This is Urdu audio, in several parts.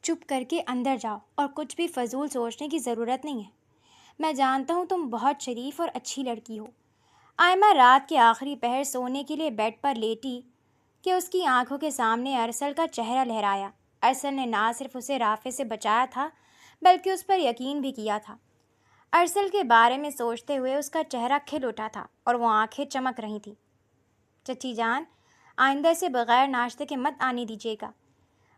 چپ کر کے اندر جاؤ اور کچھ بھی فضول سوچنے کی ضرورت نہیں ہے۔ میں جانتا ہوں تم بہت شریف اور اچھی لڑکی ہو۔ آئمہ رات کے آخری پہر سونے کے لیے بیڈ پر لیٹی کہ اس کی آنکھوں کے سامنے ارسل کا چہرہ لہرایا۔ ارسل نے نہ صرف اسے رافع سے بچایا تھا بلکہ اس پر یقین بھی کیا تھا۔ ارسل کے بارے میں سوچتے ہوئے اس کا چہرہ کھل اٹھا تھا اور وہ آنکھیں چمک رہی تھیں۔ چچی جان، آئندہ سے بغیر ناشتے کے مت آنے دیجیے گا۔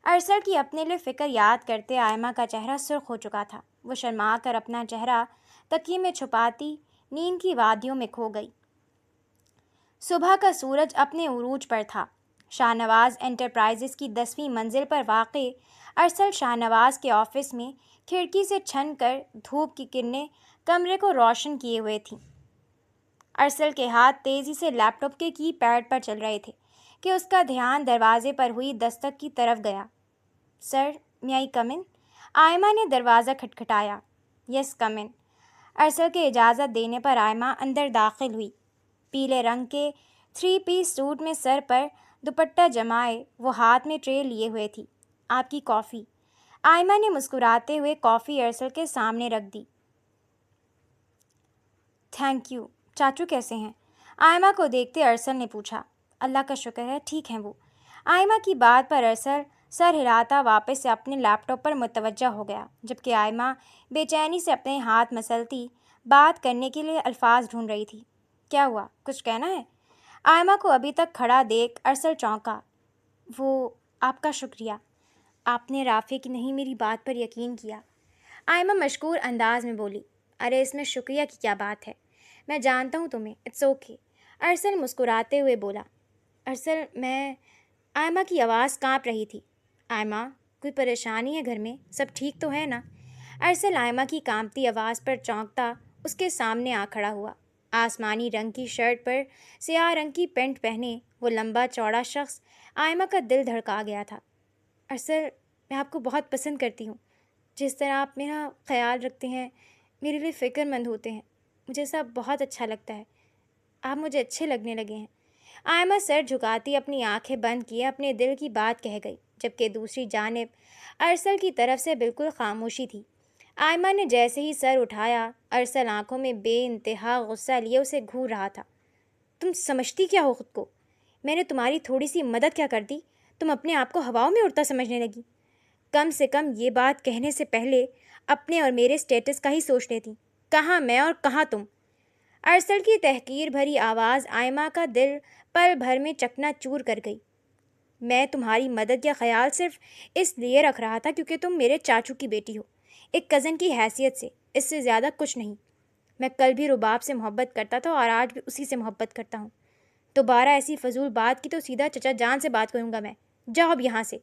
ارسل کی اپنے لیے فکر یاد کرتے آئمہ کا چہرہ سرخ ہو چکا تھا۔ وہ شرما کر اپنا چہرہ تکیے میں چھپاتی نیند کی وادیوں میں کھو گئی۔ صبح کا سورج اپنے عروج پر تھا۔ شاہ نواز انٹرپرائزز کی 10ویں منزل پر واقع ارسل شاہ نواز کے آفس میں کھڑکی سے چھن کر دھوپ کی کرنیں کمرے کو روشن کیے ہوئے تھیں۔ ارسل کے ہاتھ تیزی سے لیپ ٹاپ کے کی پیڈ پر چل رہے تھے کہ اس کا دھیان دروازے پر ہوئی دستک کی طرف گیا۔ سر، may I come in؟ آئمہ نے دروازہ کھٹکھٹایا۔ یس، کم ان۔ ارسل کے اجازت دینے پر آئمہ اندر داخل ہوئی۔ پیلے رنگ کے 3 پیس سوٹ میں سر پر دوپٹہ جمائے وہ ہاتھ میں ٹرے لیے ہوئے تھی۔ آپ کی کافی۔ آئمہ نے مسکراتے ہوئے کافی ارسل کے سامنے رکھ دی۔ Thank you. چاچو کیسے ہیں؟ آئمہ کو دیکھتے ارسل نے پوچھا۔ اللہ کا شکر ہے، ٹھیک ہیں وہ۔ آئمہ کی بات پر ارسل سر ہلاتا واپس سے اپنے لیپ ٹاپ پر متوجہ ہو گیا، جبکہ آئمہ بے چینی سے اپنے ہاتھ مسلتی بات کرنے کے لیے الفاظ ڈھونڈ رہی تھی۔ کیا ہوا؟ کچھ کہنا ہے؟ آئمہ کو ابھی تک کھڑا دیکھ ارسل چونکا۔ وہ، آپ کا شکریہ۔ آپ نے رافع کی نہیں میری بات پر یقین کیا۔ آئمہ مشکور انداز میں بولی۔ ارے اس میں شکریہ کی کیا بات ہے؟ میں جانتا ہوں تمہیں، اٹس اوکے۔ ارسل مسکراتے ہوئے بولا۔ ارسل، میں… آئمہ کی آواز کانپ رہی تھی۔ آئمہ، کوئی پریشانی ہے گھر میں؟ سب ٹھیک تو ہے نا؟ ارسل آئمہ کی کانپتی آواز پر چونکتا اس کے سامنے آ کھڑا ہوا۔ آسمانی رنگ کی شرٹ پر سیاہ رنگ کی پینٹ پہنے وہ لمبا چوڑا شخص آئمہ کا دل دھڑکا گیا تھا۔ ارسل، میں آپ کو بہت پسند کرتی ہوں۔ جس طرح آپ میرا خیال رکھتے ہیں، میرے لیے فکر مند ہوتے ہیں، مجھے سب بہت اچھا لگتا ہے۔ آپ مجھے اچھے لگنے لگے ہیں۔ آئمہ سر جھکاتی اپنی آنکھیں بند کیے اپنے دل کی بات کہہ گئی، جبکہ دوسری جانب ارسل کی طرف سے بالکل خاموشی تھی۔ آئمہ نے جیسے ہی سر اٹھایا، ارسل آنکھوں میں بے انتہا غصہ لیے اسے گھور رہا تھا۔ تم سمجھتی کیا ہو خود کو؟ میں نے تمہاری تھوڑی سی مدد کیا کر دی؟ تم اپنے آپ کو ہواؤں میں اڑتا سمجھنے لگی۔ کم سے کم یہ بات کہنے سے پہلے اپنے اور میرے سٹیٹس کا ہی سوچ لیتی۔ کہاں میں اور کہاں تم؟ ارسل کی تحقیر بھری آواز آئمہ کا دل پل بھر میں چکنا چور کر گئی۔ میں تمہاری مدد یا خیال صرف اس لیے رکھ رہا تھا کیونکہ تم میرے چاچو کی بیٹی ہو، ایک کزن کی حیثیت سے، اس سے زیادہ کچھ نہیں۔ میں کل بھی رباب سے محبت کرتا تھا اور آج بھی اسی سے محبت کرتا ہوں۔ دوبارہ ایسی فضول بات کی تو سیدھا چچا جان سے بات کروں گا میں۔ جاؤ اب یہاں سے۔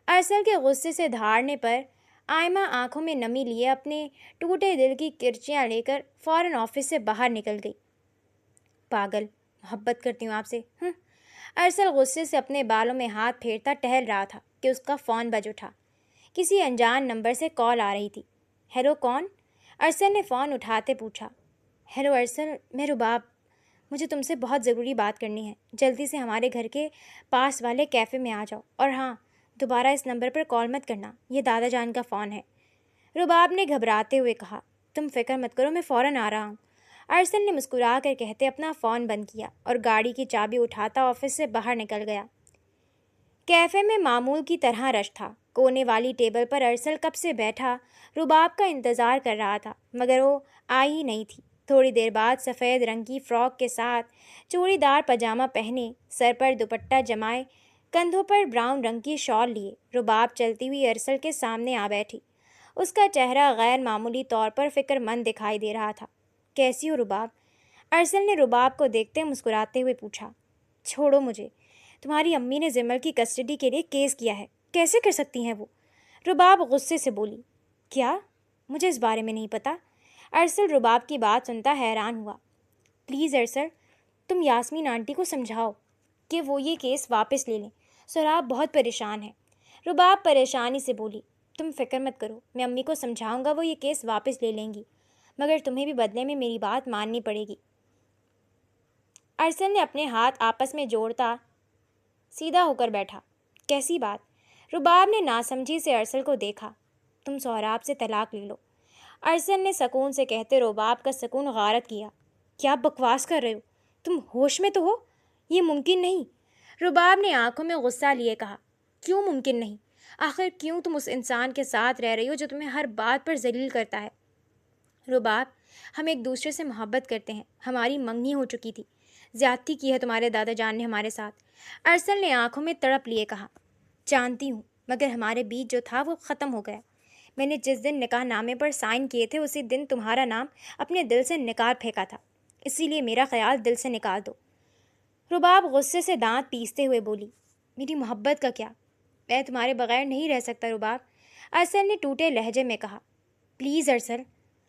ارسل کے غصے سے دھاڑنے پر آئمہ آنکھوں میں نمی لیے اپنے ٹوٹے دل کی کرچیاں لے کر فوراً آفس سے باہر نکل گئی۔ پاگل، محبت کرتی ہوں آپ سے، ارسل غصے سے اپنے بالوں میں ہاتھ پھیرتا ٹہل رہا تھا کہ اس کا فون بج اٹھا۔ کسی انجان نمبر سے کال آ رہی تھی۔ ہیلو، کون؟ ارسل نے فون اٹھاتے پوچھا۔ ہیلو ارسل، میں رباب۔ مجھے تم سے بہت ضروری بات کرنی ہے۔ جلدی سے ہمارے گھر کے پاس والے کیفے میں آ جاؤ، اور ہاں، دوبارہ اس نمبر پر کال مت کرنا، یہ دادا جان کا فون ہے۔ رباب نے گھبراتے ہوئے کہا۔ تم فکر مت کرو، میں فوراً آ رہا ہوں۔ ارسل نے مسکرا کر کہتے اپنا فون بند کیا اور گاڑی کی چابی اٹھاتا آفس سے باہر نکل گیا۔ کیفے میں معمول کی طرح رش تھا۔ کونے والی ٹیبل پر ارسل کب سے بیٹھا رباب کا انتظار کر رہا تھا، مگر وہ آئی ہی نہیں تھی۔ تھوڑی دیر بعد سفید رنگ کی فراک کے ساتھ چوڑی دار پاجامہ پہنے، سر پر دوپٹہ جمائے، کندھوں پر براؤن رنگ کی شال لیے رباب چلتی ہوئی ارسل کے سامنے آ بیٹھی۔ اس کا چہرہ غیر معمولی طور پر فکر مند دکھائی دے رہا تھا۔ کیسی ہو رباب؟ ارسل نے رباب کو دیکھتے مسکراتے ہوئے پوچھا۔ چھوڑو مجھے، تمہاری امی نے زمل کی کسٹڈی کے لیے کیس کیا ہے، کیسے کر سکتی ہیں وہ؟ رباب غصے سے بولی۔ کیا؟ مجھے اس بارے میں نہیں پتہ۔ ارسل رباب کی بات سنتا حیران ہوا۔ پلیز ارسل، تم یاسمین آنٹی کو سمجھاؤ کہ وہ یہ کیس واپس لے لیں، سہراب بہت پریشان ہے۔ رباب پریشانی سے بولی۔ تم فکر مت کرو، میں امی کو سمجھاؤں گا، وہ یہ کیس واپس لے لیں گی، مگر تمہیں بھی بدلے میں میری بات ماننی پڑے گی۔ ارسل نے اپنے ہاتھ آپس میں جوڑتا سیدھا ہو کر بیٹھا۔ کیسی بات؟ رباب نے ناسمجھی سے ارسل کو دیکھا۔ تم سہراب سے طلاق لے لو، ارسل نے سکون سے کہتے رباب کا سکون غارت کیا۔ کیا بکواس کر رہے ہو؟ تم ہوش میں تو ہو؟ یہ ممکن نہیں۔ رباب نے آنکھوں میں غصہ لیے کہا۔ کیوں ممکن نہیں؟ آخر کیوں تم اس انسان کے ساتھ رہ رہی ہو جو تمہیں ہر بات پر ذلیل کرتا ہے؟ رباب، ہم ایک دوسرے سے محبت کرتے ہیں، ہماری منگنی ہو چکی تھی، زیادتی کی ہے تمہارے دادا جان نے ہمارے ساتھ، ارسل نے آنکھوں میں تڑپ لیے کہا۔ جانتی ہوں، مگر ہمارے بیچ جو تھا وہ ختم ہو گیا۔ میں نے جس دن نکاح نامے پر سائن کیے تھے اسی دن تمہارا نام اپنے دل سے نکال پھینکا تھا، اسی لیے میرا خیال دل سے نکال دو۔ رباب غصے سے دانت پیستے ہوئے بولی۔ میری محبت کا کیا؟ میں تمہارے بغیر نہیں رہ سکتا رباب، ارسل نے ٹوٹے لہجے میں کہا۔ پلیز ارسل،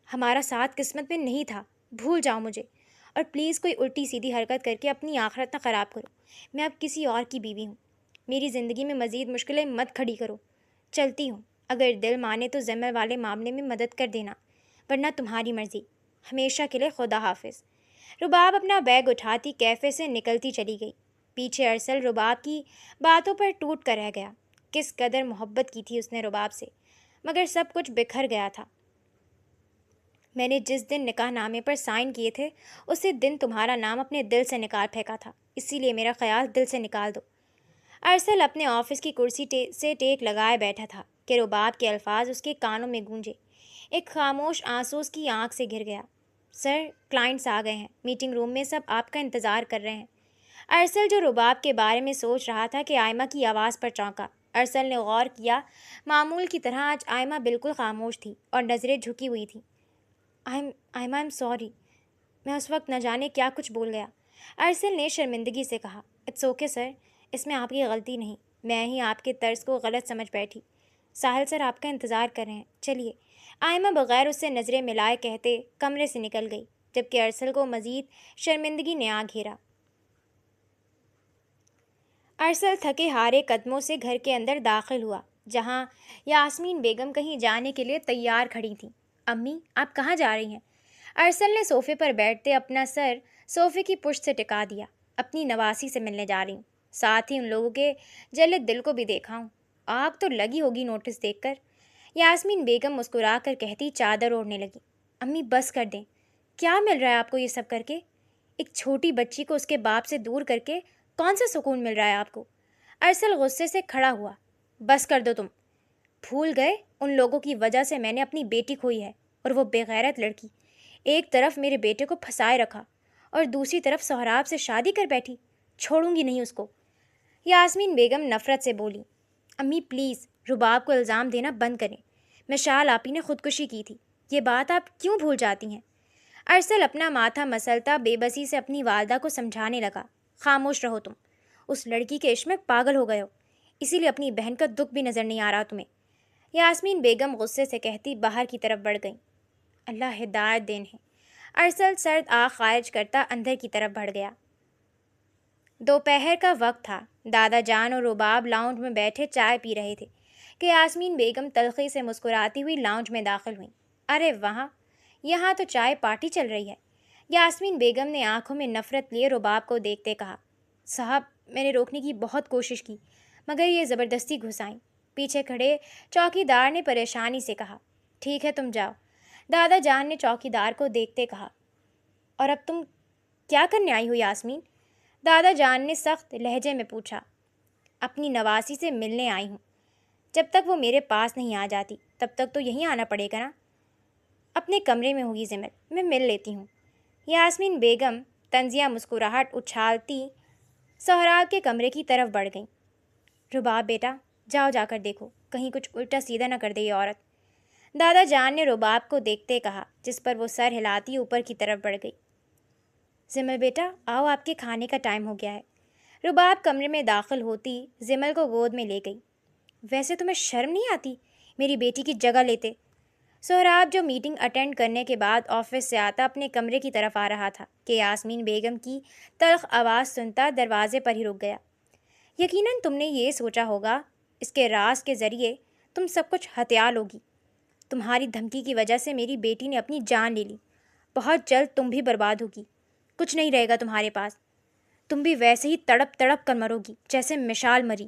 ہمارا ساتھ قسمت میں نہیں تھا، بھول جاؤ مجھے، اور پلیز کوئی الٹی سیدھی حرکت کر کے اپنی آخرت نہ خراب کرو۔ میں اب کسی اور کی بیوی ہوں، میری زندگی میں مزید مشکلیں مت کھڑی کرو۔ چلتی ہوں، اگر دل مانے تو زمر والے معاملے میں مدد کر دینا، ورنہ تمہاری مرضی۔ ہمیشہ کے لیے خدا حافظ۔ رباب اپنا بیگ اٹھاتی کیفے سے نکلتی چلی گئی۔ پیچھے ارسل رباب کی باتوں پر ٹوٹ کر رہ گیا۔ کس قدر محبت کی تھی اس نے رباب سے، مگر سب کچھ بکھر گیا تھا۔ میں نے جس دن نکاح نامے پر سائن کیے تھے اسی دن تمہارا نام اپنے دل سے نکال پھینکا تھا، اسی لیے میرا خیال دل سے نکال دو۔ ارسل اپنے آفس کی کرسی سے ٹیک لگائے بیٹھا تھا کہ رباب کے الفاظ اس کے کانوں میں گونجے۔ ایک خاموش آنسو اس کی آنکھ سے گر گیا۔ سر، کلائنٹس آ گئے ہیں، میٹنگ روم میں سب آپ کا انتظار کر رہے ہیں۔ ارسل جو رباب کے بارے میں سوچ رہا تھا کہ آئمہ کی آواز پر چونکا۔ ارسل نے غور کیا، معمول کی طرح آج آئمہ بالکل خاموش تھی اور نظریں جھکی ہوئی تھیں۔ آئمہ ایم سوری، میں اس وقت نہ جانے کیا کچھ بول گیا، ارسل نے شرمندگی سے کہا۔ اٹس اوکے سر، اس میں آپ کی غلطی نہیں، میں ہی آپ کے طرز کو غلط سمجھ بیٹھی۔ ساحل سر آپ کا انتظار کر رہے ہیں، چلیے۔ آئمہ بغیر اس سے نظریں ملائے کہتے کمرے سے نکل گئی، جبکہ ارسل کو مزید شرمندگی نے آ گھیرا۔ ارسل تھکے ہارے قدموں سے گھر کے اندر داخل ہوا، جہاں یاسمین بیگم کہیں جانے کے لیے تیار کھڑی تھیں۔ امی، آپ کہاں جا رہی ہیں؟ ارسل نے صوفے پر بیٹھتے اپنا سر صوفے کی پشت سے ٹکا دیا۔ اپنی نواسی سے ملنے جا رہی ہوں، ساتھ ہی ان لوگوں کے جلے دل کو بھی دیکھا ہوں۔ آگ تو لگی ہوگی نوٹس دیکھ کر، یاسمین بیگم مسکرا کر کہتی چادر اوڑھنے لگی۔ امی بس کر دیں، کیا مل رہا ہے آپ کو یہ سب کر کے؟ ایک چھوٹی بچی کو اس کے باپ سے دور کر کے کون سا سکون مل رہا ہے آپ کو؟ ارسل غصے سے کھڑا ہوا۔ بس کر دو تم، بھول گئے ان لوگوں کی وجہ سے میں نے اپنی بیٹی کھوئی ہے، اور وہ بے غیرت لڑکی ایک طرف میرے بیٹے کو پھنسائے رکھا اور دوسری طرف سہراب سے شادی کر بیٹھی، چھوڑوں گی نہیں اس کو۔ یاسمین بیگم نفرت سے بولی۔ امی پلیز رباب کو الزام دینا بند کریں، مشال آپی نے خودکشی کی تھی، یہ بات آپ کیوں بھول جاتی ہیں؟ ارسل اپنا ماتھا مسلتا بے بسی سے اپنی والدہ کو سمجھانے لگا۔ خاموش رہو تم، اس لڑکی کے عشق میں پاگل ہو گئے ہو، اسی لیے اپنی بہن کا دکھ بھی نظر نہیں آ رہا تمہیں، یاسمین بیگم غصے سے کہتی باہر کی طرف بڑھ گئیں۔ اللہ ہدایت دین ہے، ارسل سرد آہ خارج کرتا اندر کی طرف بڑھ گیا۔ دوپہر کا وقت تھا، دادا جان اور رباب لاؤنج میں بیٹھے چائے پی رہے تھے کہ یاسمین بیگم تلخی سے مسکراتی ہوئی لاؤنج میں داخل ہوئیں۔ ارے وہاں، یہاں تو چائے پارٹی چل رہی ہے، یاسمین بیگم نے آنکھوں میں نفرت لیے رباب کو دیکھتے کہا۔ صاحب، میں نے روکنے کی بہت کوشش کی مگر یہ زبردستی گھس آئیں، پیچھے کھڑے چوکی دار نے پریشانی سے کہا۔ ٹھیک ہے تم جاؤ، دادا جان نے چوکی دار کو دیکھتے کہا۔ اور اب تم کیا کرنے آئی ہو یاسمین؟ دادا جان نے سخت لہجے میں پوچھا۔ اپنی نواسی سے ملنے آئی ہوں، جب تک وہ میرے پاس نہیں آ جاتی تب تک تو یہیں آنا پڑے گا نا۔ اپنے کمرے میں ہوگی زمل، میں مل لیتی ہوں۔ یاسمین بیگم طنزیہ مسکراہٹ اچھالتی سہراب کے کمرے کی طرف بڑھ گئیں۔ رباب بیٹا، جاؤ جا کر دیکھو کہیں کچھ الٹا سیدھا نہ کر دے یہ عورت، دادا جان نے رباب کو دیکھتے کہا، جس پر وہ سر ہلاتی اوپر کی طرف بڑھ گئی۔ زمل بیٹا آؤ، آپ کے کھانے کا ٹائم ہو گیا ہے۔ رباب کمرے میں داخل ہوتی زمل کو گود میں لے گئی۔ ویسے تمہیں شرم نہیں آتی میری بیٹی کی جگہ لیتے؟ سہراب جو میٹنگ اٹینڈ کرنے کے بعد آفس سے آتا اپنے کمرے کی طرف آ رہا تھا کہ یاسمین بیگم کی تلخ آواز سنتا دروازے پر ہی رک گیا۔ یقیناً تم نے یہ سوچا ہوگا اس کے راز کے ذریعے تم سب کچھ ہتھیا لوگی۔ تمہاری دھمکی کی وجہ سے میری بیٹی نے اپنی جان لے لی، بہت جلد تم بھی برباد ہوگی، کچھ نہیں رہے گا تمہارے پاس، تم بھی ویسے ہی تڑپ تڑپ کر مرو گی جیسے مشال مری۔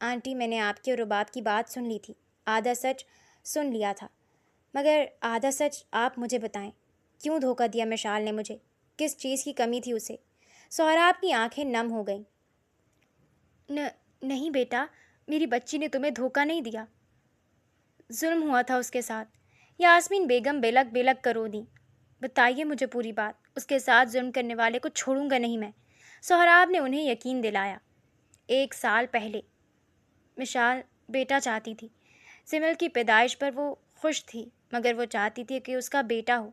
آنٹی میں نے آپ کی اور رباب کی بات سن لی تھی، آدھا سچ سن لیا تھا، مگر آدھا سچ آپ مجھے بتائیں، کیوں دھوکہ دیا مشال نے مجھے؟ کس چیز کی کمی تھی اسے؟ سہراب کی آنکھیں نم ہو گئیں۔ نہیں بیٹا، میری بچی نے تمہیں دھوکہ نہیں دیا، ظلم ہوا تھا اس کے ساتھ۔ یاسمین بیگم بلک بلک کرو دی۔ بتائیے مجھے پوری بات، اس کے ساتھ ظلم کرنے والے کو چھوڑوں گا نہیں میں۔ سہراب نے انہیں یقین دلایا۔ 1 سال پہلے مشال بیٹا چاہتی تھی۔ سمل کی پیدائش پر وہ خوش تھی، مگر وہ چاہتی تھی کہ اس کا بیٹا ہو۔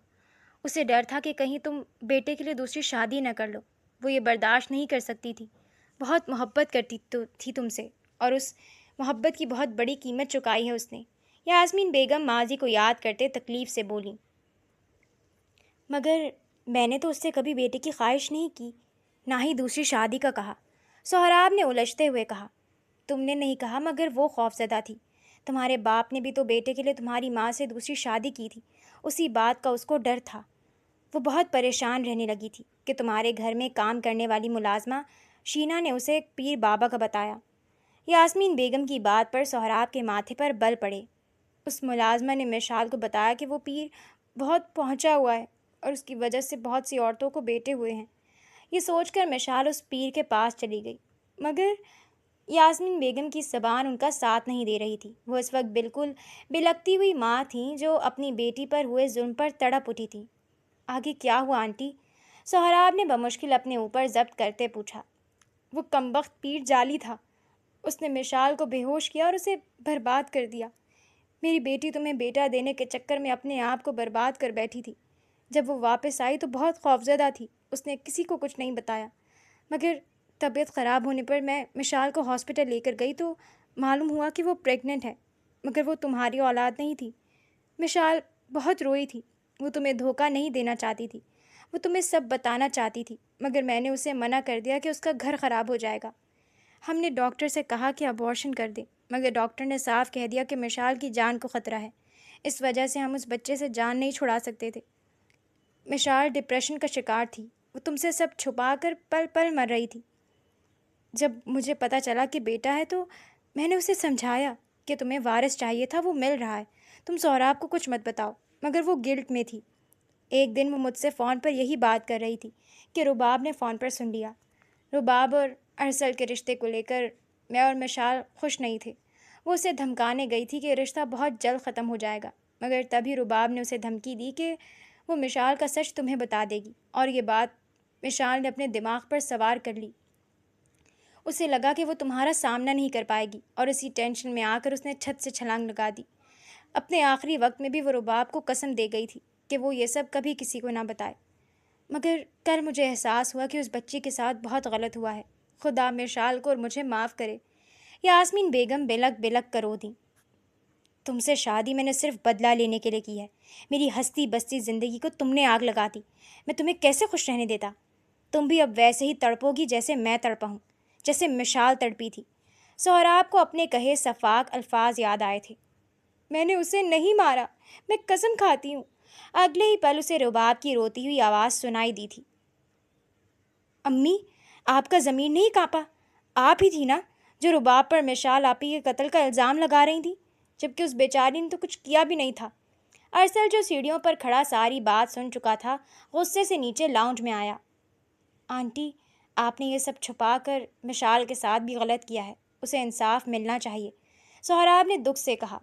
اسے ڈر تھا کہ کہیں تم بیٹے کے لیے دوسری شادی نہ کر لو۔ وہ یہ برداشت نہیں کر سکتی تھی۔ بہت محبت کرتی تھی تم سے، اور اس محبت کی بہت بڑی قیمت چکائی ہے اس نے۔ یاسمین بیگم ماضی کو یاد کرتے تکلیف سے بولیں۔ مگر میں نے تو اس سے کبھی بیٹے کی خواہش نہیں کی، نہ ہی دوسری شادی کا کہا۔ سہراب نے الجھتے ہوئے کہا۔ تم نے نہیں کہا، مگر وہ خوفزدہ تھی۔ تمہارے باپ نے بھی تو بیٹے کے لیے تمہاری ماں سے دوسری شادی کی تھی، اسی بات کا اس کو ڈر تھا۔ وہ بہت پریشان رہنے لگی تھی کہ تمہارے گھر میں کام کرنے والی ملازمہ شینا نے اسے ایک پیر بابا کا بتایا۔ یاسمین بیگم کی بات پر سہراب کے ماتھے پر بل پڑے۔ اس ملازمہ نے مشال کو بتایا کہ وہ پیر بہت پہنچا ہوا ہے اور اس کی وجہ سے بہت سی عورتوں کو بیٹے ہوئے ہیں۔ یہ سوچ کر مشال اس پیر کے پاس چلی گئی، مگر یاسمین بیگم کی زبان ان کا ساتھ نہیں دے رہی تھی۔ وہ اس وقت بالکل بلکتی ہوئی ماں تھیں جو اپنی بیٹی پر ہوئے ظلم پر تڑپ اٹھی تھی۔ آگے کیا ہوا آنٹی؟ سہراب نے بمشکل اپنے اوپر ضبط کرتے پوچھا۔ وہ کمبخت پیر جعلی تھا، اس نے مشال کو بے ہوش کیا اور اسے برباد کر دیا۔ میری بیٹی تمہیں بیٹا دینے کے چکر میں اپنے آپ کو برباد کر بیٹھی تھی۔ جب وہ واپس آئی تو بہت خوفزدہ تھی، اس نے کسی کو کچھ نہیں بتایا، مگر طبیعت خراب ہونے پر میں مشال کو ہاسپٹل لے کر گئی تو معلوم ہوا کہ وہ پریگننٹ ہے، مگر وہ تمہاری اولاد نہیں تھی۔ مشال بہت روئی تھی، وہ تمہیں دھوکہ نہیں دینا چاہتی تھی، وہ تمہیں سب بتانا چاہتی تھی، مگر میں نے اسے منع کر دیا کہ اس کا گھر خراب ہو جائے گا۔ ہم نے ڈاکٹر سے کہا کہ ابارشن کر دے، مگر ڈاکٹر نے صاف کہہ دیا کہ مشال کی جان کو خطرہ ہے، اس وجہ سے ہم اس بچے سے جان نہیں چھڑا سکتے تھے۔ مشال ڈپریشن کا شکار تھی، وہ تم سے سب چھپا کر پل پل مر رہی تھی۔ جب مجھے پتہ چلا کہ بیٹا ہے تو میں نے اسے سمجھایا کہ تمہیں وارث چاہیے تھا، وہ مل رہا ہے، تم سہراب کو کچھ مت بتاؤ، مگر وہ گلٹ میں تھی۔ ایک دن وہ مجھ سے فون پر یہی بات کر رہی تھی کہ رباب نے فون پر سن لیا۔ رباب اور ارسل کے رشتے کو لے کر میں اور مشال خوش نہیں تھے۔ وہ اسے دھمکانے گئی تھی کہ رشتہ بہت جلد ختم ہو جائے گا، مگر تبھی رباب نے اسے دھمکی دی کہ وہ مشال کا سچ تمہیں بتا دے گی، اور یہ بات مشال نے اپنے دماغ پر سوار کر لی۔ اسے لگا کہ وہ تمہارا سامنا نہیں کر پائے گی، اور اسی ٹینشن میں آ کر اس نے چھت سے چھلانگ لگا دی۔ اپنے آخری وقت میں بھی وہ رباب کو قسم دے گئی تھی کہ وہ یہ سب کبھی کسی کو نہ بتائے، مگر کل مجھے احساس ہوا کہ اس بچی کے ساتھ بہت غلط ہوا ہے۔ خدا مشال کو اور مجھے معاف کرے۔ یاسمین بیگم بلک بلک کرو دیں۔ تم سے شادی میں نے صرف بدلہ لینے کے لیے کی ہے۔ میری ہستی بستی زندگی کو تم نے آگ لگا دی، میں تمہیں کیسے خوش رہنے دیتا؟ تم بھی اب ویسے ہی تڑپو گی جیسے میں تڑپا ہوں، جیسے مشال تڑپی تھی۔ سہراب کو اپنے کہے صفاق الفاظ یاد آئے تھے۔ میں نے اسے نہیں مارا، میں قسم کھاتی ہوں۔ اگلے ہی پل اسے رباب کی روتی ہوئی آواز سنائی دی تھی۔ امی، آپ کا ضمیر نہیں کانپا؟ آپ ہی تھی نا جو رباب پر مشال آپی کے قتل کا الزام لگا رہی تھی، جبکہ اس بیچاری نے تو کچھ کیا بھی نہیں تھا۔ ارسل جو سیڑھیوں پر کھڑا ساری بات سن چکا تھا، غصے سے نیچے لاؤنج میں آیا۔ آنٹی، آپ نے یہ سب چھپا کر مشال کے ساتھ بھی غلط کیا ہے، اسے انصاف ملنا چاہیے، سہراب نے دکھ سے کہا۔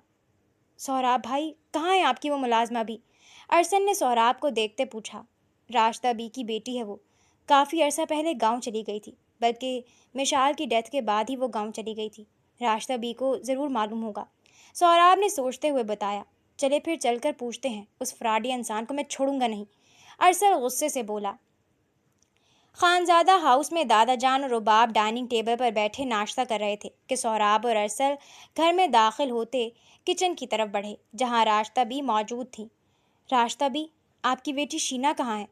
سہراب بھائی، کہاں ہے آپ کی وہ ملازمہ بھی؟ ارسل نے سہراب کو دیکھتے پوچھا۔ راشدہ بی کی بیٹی ہے وہ، کافی عرصہ پہلے گاؤں چلی گئی تھی، بلکہ مشال کی ڈیتھ کے بعد ہی وہ گاؤں چلی گئی تھی۔ راشدہ بی کو ضرور معلوم ہوگا، سہراب نے سوچتے ہوئے بتایا۔ چلے پھر چل کر پوچھتے ہیں، اس فراڈی انسان کو میں چھوڑوں گا نہیں، ارسل غصے سے بولا۔ خانزادہ ہاؤس میں دادا جان اور رباب ڈائننگ ٹیبل پر بیٹھے ناشتہ کر رہے تھے کہ سہراب اور ارسل گھر میں داخل ہوتے کچن کی طرف بڑھے، جہاں راشدہ بی موجود تھیں۔ راشدہ بی، آپ کی بیٹی شینا کہاں ہے؟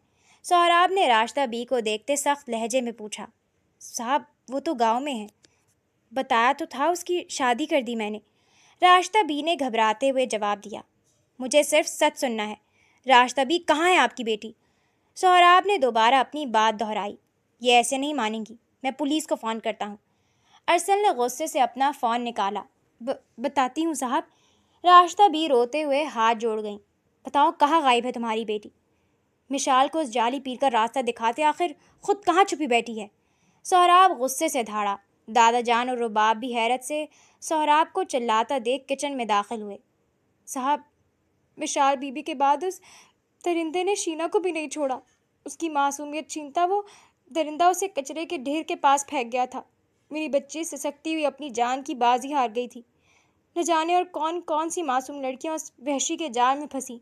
سہراب نے راشدہ بی کو دیکھتے سخت لہجے میں پوچھا۔ صاحب، وہ تو گاؤں میں ہے، بتایا تو تھا اس کی شادی کر دی میں نے، راشدہ بی نے گھبراتے ہوئے جواب دیا۔ مجھے صرف سچ سننا ہے، راشدہ بی کہاں ہے آپ کی بیٹی؟ سہراب نے دوبارہ اپنی بات دہرائی۔ یہ ایسے نہیں مانیں گی، میں پولیس کو فون کرتا ہوں۔ ارسل نے غصے سے اپنا فون نکالا۔ بتاتی ہوں صاحب۔ راشدہ بھی روتے ہوئے ہاتھ جوڑ گئیں۔ بتاؤ کہاں غائب ہے تمہاری بیٹی؟ مشال کو اس جعلی پیر کا راستہ دکھاتے آخر خود کہاں چھپی بیٹھی ہے؟ سہراب غصے سے دھاڑا۔ دادا جان اور رباب بھی حیرت سے سہراب کو چلاتا دیکھ کچن میں داخل ہوئے۔ صاحب، مشال بی بی کے بعد اس درندے نے شینا کو بھی نہیں چھوڑا۔ اس کی معصومیت چھینتا وہ درندہ اسے کچرے کے ڈھیر کے پاس پھینک گیا تھا۔ میری بچی سسکتی ہوئی اپنی جان کی بازی ہار گئی تھی۔ نہ جانے اور کون کون سی معصوم لڑکیاں اس وحشی کے جال میں پھنسی۔